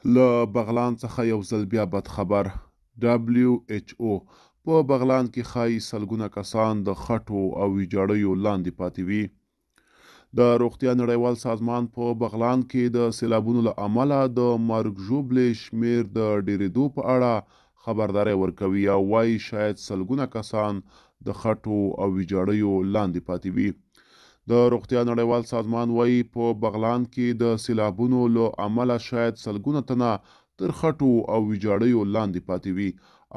له بغلان څخه یو ځل بیا بد خبر. WHO په بغلان کې ښایي سلګونه کسان د خټو او ویجاړیو لاندې پاتې وي. د روغتیا نړیوال سازمان په بغلان کې د سیلابونو له امله د مرګ ژوبلې شمیر د ډېرېدو په اړه خبرداری ورکوي او وایي شاید سلګونه کسان د خټو او ویجاړیو لاندې پاتې وي. د روغتیا نړیوال سازمان وایي په بغلان کې د سیلابونو له امله شاید سلګونه تنه تر خټو او ویجاړیو لاندې پاتې وي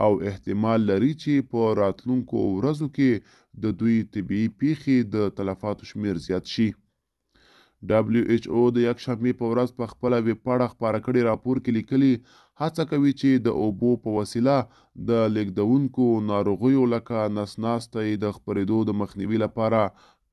او احتمال لري چې په راتلونکو ورځو کې د دوی طبیعي پیښې د تلفاتو شمیر زیات شي. WHO د یکشنبې په ورځ په خپله ویبپاڼه خپاره کړي راپور کې لیکلي هڅه کوي چې د اوبو په وسیله د لیږدونکو ناروغیو لکه نس ناستي د خپرېدو د مخنیوي لپاره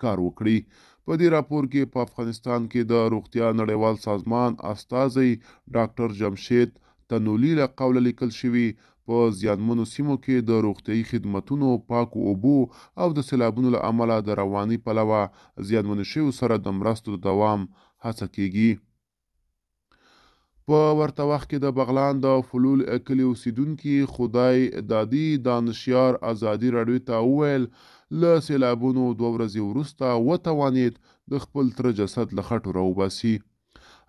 کار وکړي. په دې راپور کې په افغانستان کې د روغتیا نړیوال سازمان استازی ډاکټر جمشید تنولی له قوله لیکل شوي په زیانمنو سیمو کې د روغتیايي خدمتونو، پاکو اوبو او د سیلابونو له امله د رواني پلوه زیانمنو شویو سره د مرستو د دوام هڅه کیږي. په ورته وخت کې د بغلان د فلول کلي اوسیدونکي خدای دادي دانشیار ازادي راډیو ته وویل له سیلابونو 2 ورځې وروسته وتوانید د خپل تره جسد له خټو راوباسي.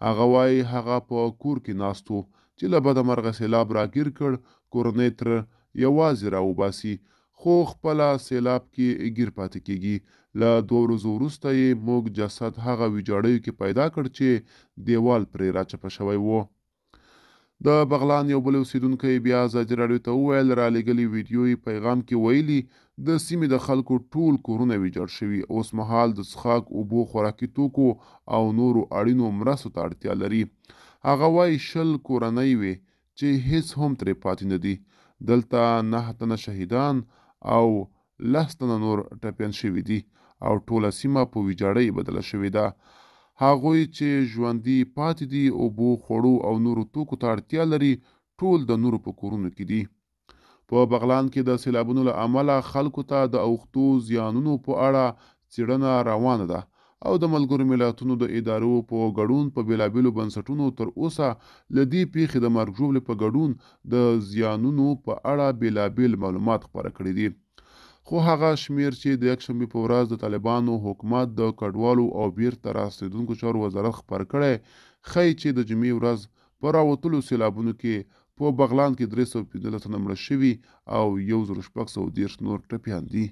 هغه وایي هغه په کور کې ناست و چې له بده مرغه سیلاب راګیر کړ. کورنۍ تره یوازې راوباسي خو خپله سیلاب کې ګیر پاتې کیږي. له 2 ورځو وروسته یې موږ جسد هغه ویجاړیو کې پیدا کړ چې دیوال پرې راچپه شوی و. د بغلان یو بل اوسیدونکی بیا ازادي راډیو ته وویل رالېږلي ویډیویي پیغام کې ویلي د سیمې د خلکو ټول کورونه ویجاړ شوي، اوس مهال د څښاک اوبو، خوراکي توکو او نورو اړینو مرستو ته اړتیا لري. هغه وایي 20 کورنۍ وې چې هیڅ هم ترې پاتې نه دي. دلته 9 تنه شهیدان او 10 تنه نور ټپیان شوي دي او ټوله سیمه په ویجاړۍ بدله شوې ده. هغوی چې ژوندي پاتې دي اوبو، خوړو او نورو توکو ته اړتیا لري ټول د نورو په کورونو کې دي. په بغلان کې د سیلابونو له امله خلکو ته د اوښتو زیانونو په اړه څېړنه روانه ده او د ملګرو ملتونو د ادارو په ګډون په بېلابېلو بنسټونو تر اوسه له دې پیښې د مرګ ژوبلې په ګډون د زیانونو په اړه بېلابېل معلومات خپاره کړي دي. خو هغه شمیر چې د یکشنبې په ورځ د طالبانو حکومت د کډوالو او بیرته راستنېدونکو چارو وزارت خپاره کړی ښایي چې د جمعې ورځ په راوتلو سیلابونو کې په بغلان کې 315 تنه مړه شوي او 1630 نور ټپیان دي.